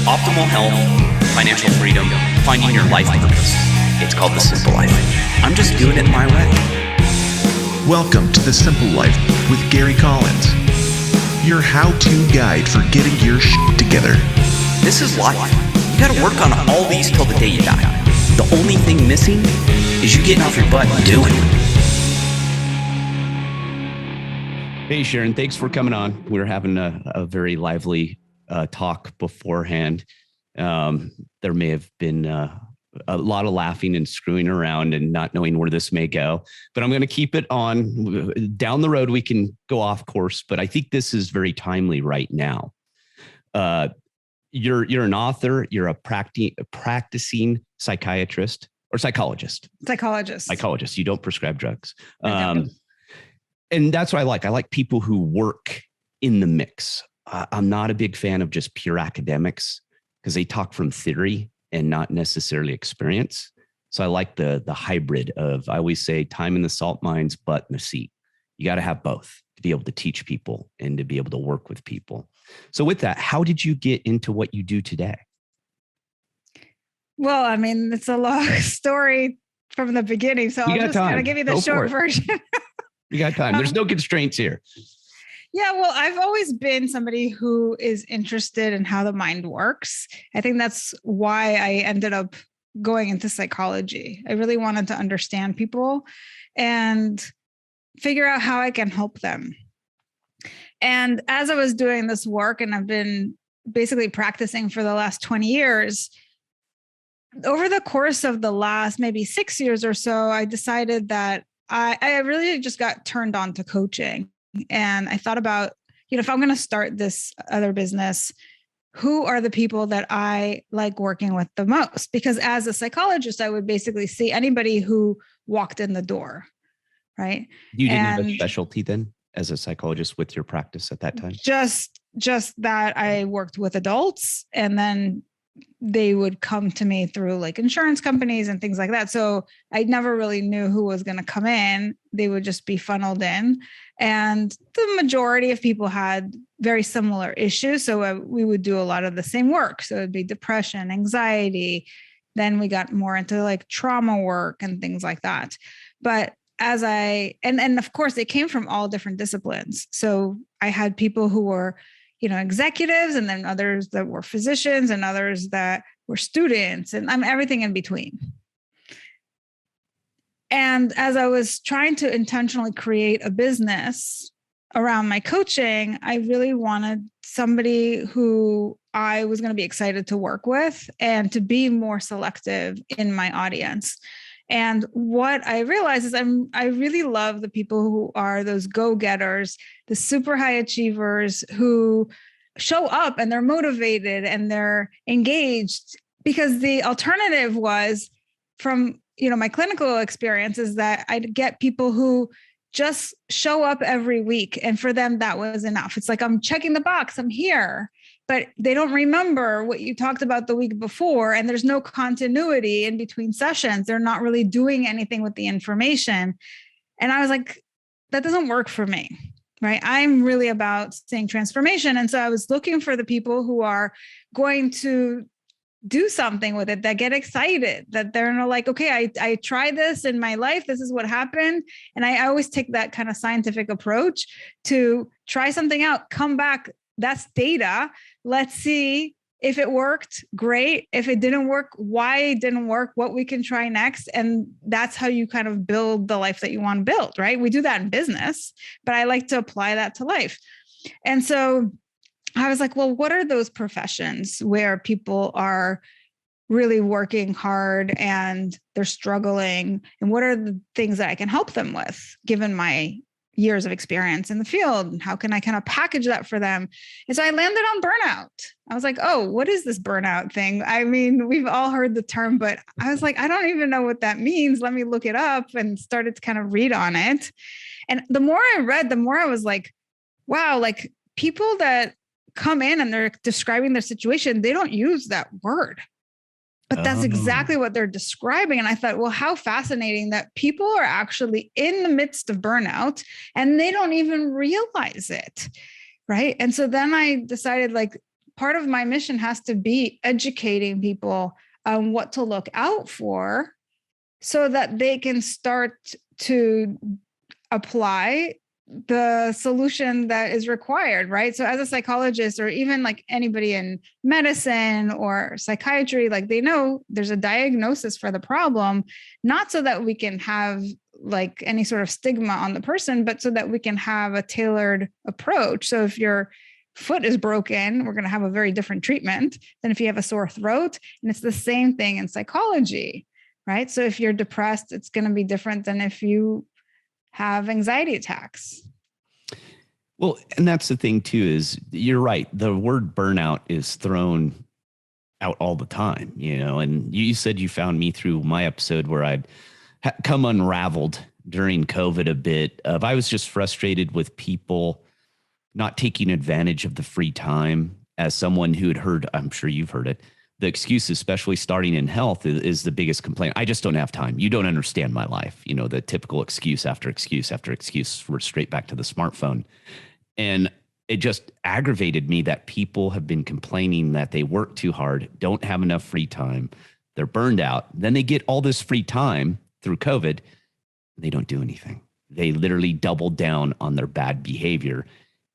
optimal health, financial freedom, finding your life purpose. It's called The Simple Life. I'm just doing it my way. Welcome to The Simple Life with Gary Collins, your how-to guide for getting your shit together. This is life. You gotta work on all these till the day you die. The only thing missing is you getting off your butt and doing it. Hey, Sharon, thanks for coming on. We were having a very lively talk beforehand. There may have been a lot of laughing and screwing around and not knowing where this may go, but I'm going to keep it on. Down the road, we can go off course, but I think this is very timely right now. You're an author. You're a practicing psychiatrist or psychologist. Psychologist. You don't prescribe drugs. And that's what I like. I like people who work in the mix. I'm not a big fan of just pure academics because they talk from theory and not necessarily experience. So I like the hybrid of, I always say, time in the salt mines, butt in the seat. You got to have both to be able to teach people and to be able to work with people. So with that, how did you get into what you do today? Well, I mean, it's a long story from the beginning. So I'll just kind of give you the short version. You got time. There's no constraints here. Yeah, well, I've always been somebody who is interested in how the mind works. I think that's why I ended up going into psychology. I really wanted to understand people and figure out how I can help them. And as I was doing this work, and I've been basically practicing for the last 20 years, over the course of the last maybe 6 years or so, I decided that I really just got turned on to coaching. And I thought about, if I'm going to start this other business, who are the people that I like working with the most? Because as a psychologist, I would basically see anybody who walked in the door, right? You didn't have a specialty then as a psychologist with your practice at that time? Just that I worked with adults, and then they would come to me through like insurance companies and things like that. So I never really knew who was going to come in. They would just be funneled in. And the majority of people had very similar issues. So we would do a lot of the same work. So it'd be depression, anxiety. Then we got more into like trauma work and things like that. But and of course, it came from all different disciplines. So I had people who were executives, and then others that were physicians, and others that were students, and I'm everything in between. And as I was trying to intentionally create a business around my coaching, I really wanted somebody who I was going to be excited to work with and to be more selective in my audience. And what I realized is I really love the people who are those go-getters, the super high achievers who show up and they're motivated and they're engaged, because the alternative was from, my clinical experience is that I'd get people who just show up every week. And for them, that was enough. It's like, I'm checking the box, I'm here, but they don't remember what you talked about the week before. And there's no continuity in between sessions. They're not really doing anything with the information. And I was like, that doesn't work for me, right? I'm really about seeing transformation. And so I was looking for the people who are going to do something with it, that get excited, that they're not like, okay, I tried this in my life. This is what happened. And I always take that kind of scientific approach to try something out, come back. That's data. Let's see if it worked. Great. If it didn't work, why it didn't work, what we can try next. And that's how you kind of build the life that you want to build, right? We do that in business, but I like to apply that to life. And so I was like, well, what are those professions where people are really working hard and they're struggling? And what are the things that I can help them with, given my years of experience in the field? And how can I kind of package that for them? And so I landed on burnout. I was like, oh, what is this burnout thing? I mean, we've all heard the term, but I was like, I don't even know what that means. Let me look it up, and started to kind of read on it. And the more I read, the more I was like, wow, like people that come in and they're describing their situation, they don't use that word. But that's exactly what they're describing. And I thought, well, how fascinating that people are actually in the midst of burnout and they don't even realize it. Right. And so then I decided, like, part of my mission has to be educating people on what to look out for so that they can start to apply the solution that is required, right? So as a psychologist, or even like anybody in medicine or psychiatry, like they know there's a diagnosis for the problem, not so that we can have like any sort of stigma on the person, but so that we can have a tailored approach. So if your foot is broken, we're going to have a very different treatment than if you have a sore throat. And it's the same thing in psychology, right? So if you're depressed, it's going to be different than if you have anxiety attacks. Well, and that's the thing too, is you're right. The word burnout is thrown out all the time, and you said you found me through my episode where I'd come unraveled during COVID a bit of, I was just frustrated with people not taking advantage of the free time. As someone who had heard, I'm sure you've heard it, the excuse, especially starting in health, is the biggest complaint. I just don't have time. You don't understand my life. The typical excuse after excuse after excuse. We're straight back to the smartphone. And it just aggravated me that people have been complaining that they work too hard, don't have enough free time. They're burned out. Then they get all this free time through COVID. They don't do anything. They literally doubled down on their bad behavior.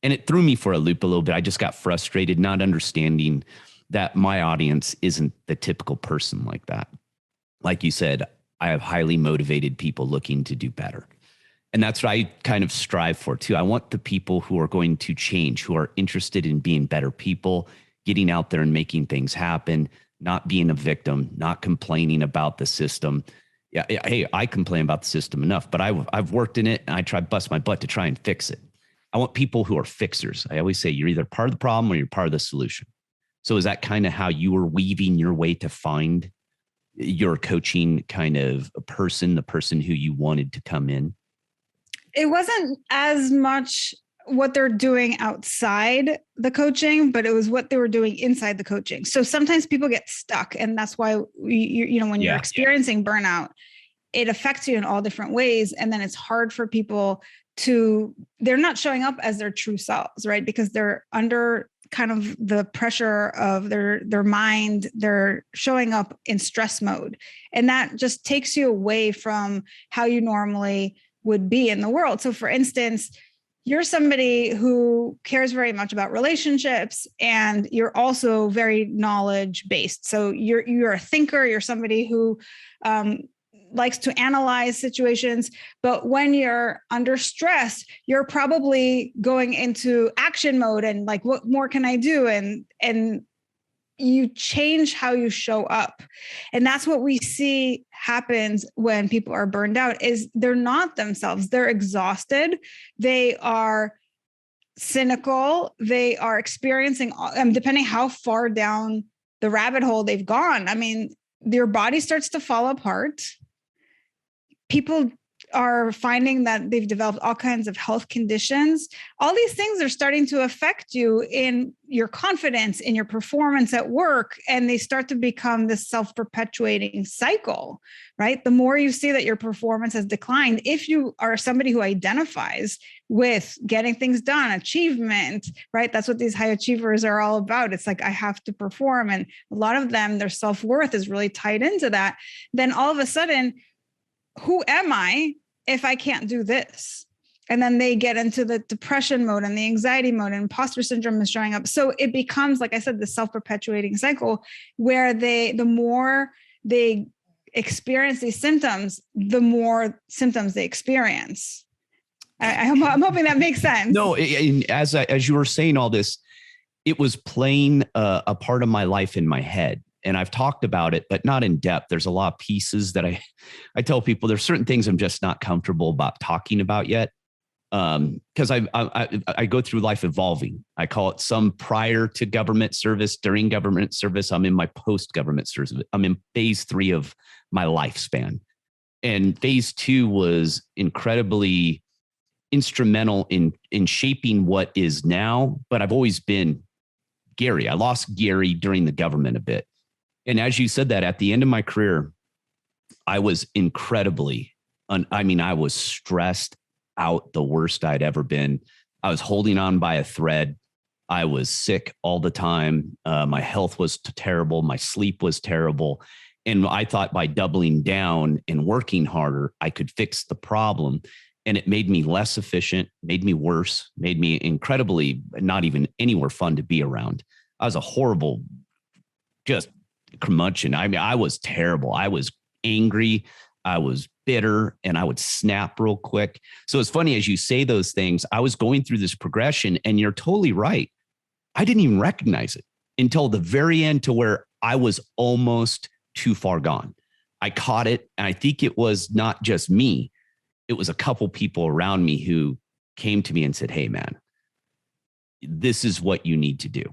And it threw me for a loop a little bit. I just got frustrated, not understanding that my audience isn't the typical person like that. Like you said, I have highly motivated people looking to do better. And that's what I kind of strive for too. I want the people who are going to change, who are interested in being better people, getting out there and making things happen, not being a victim, not complaining about the system. Yeah, hey, I complain about the system enough, but I've worked in it and I bust my butt to try and fix it. I want people who are fixers. I always say you're either part of the problem or you're part of the solution. So is that kind of how you were weaving your way to find your coaching kind of person, the person who you wanted to come in? It wasn't as much what they're doing outside the coaching, but it was what they were doing inside the coaching. So sometimes people get stuck, and that's why when you're experiencing burnout, it affects you in all different ways. And then it's hard for people they're not showing up as their true selves, right? Because they're under kind of the pressure of their mind. They're showing up in stress mode. And that just takes you away from how you normally would be in the world. So for instance, you're somebody who cares very much about relationships, and you're also very knowledge-based. So you're a thinker, you're somebody who likes to analyze situations, but when you're under stress, you're probably going into action mode and like, what more can I do? And you change how you show up. And that's what we see happens when people are burned out, is they're not themselves. They're exhausted. They are cynical. They are experiencing, depending how far down the rabbit hole they've gone. I mean, their body starts to fall apart. People are finding that they've developed all kinds of health conditions. All these things are starting to affect you in your confidence, in your performance at work, and they start to become this self-perpetuating cycle, right? The more you see that your performance has declined, if you are somebody who identifies with getting things done, achievement, right? That's what these high achievers are all about. It's like, I have to perform. And a lot of them, their self-worth is really tied into that. Then all of a sudden, who am I if I can't do this? And then they get into the depression mode and the anxiety mode, and imposter syndrome is showing up. So it becomes, like I said, the self-perpetuating cycle where the more they experience these symptoms, the more symptoms they experience. I'm hoping that makes sense. No, as you were saying all this, it was playing a part of my life in my head. And I've talked about it, but not in depth. There's a lot of pieces that I tell people there's certain things I'm just not comfortable about talking about yet. Because I go through life evolving. I call it some prior to government service, during government service. I'm in my post-government service. I'm in phase 3 of my lifespan. And phase 2 was incredibly instrumental in shaping what is now. But I've always been Gary. I lost Gary during the government a bit. And as you said that, at the end of my career, I was incredibly, I was stressed out, the worst I'd ever been. I was holding on by a thread. I was sick all the time. My health was terrible. My sleep was terrible. And I thought by doubling down and working harder, I could fix the problem. And it made me less efficient, made me worse, made me incredibly not even anywhere fun to be around. I was a horrible, just curmudgeon. I mean, I was terrible. I was angry. I was bitter, and I would snap real quick. So it's funny, as you say those things, I was going through this progression, and you're totally right. I didn't even recognize it until the very end, to where I was almost too far gone. I caught it. And I think it was not just me. It was a couple people around me who came to me and said, hey, man, this is what you need to do.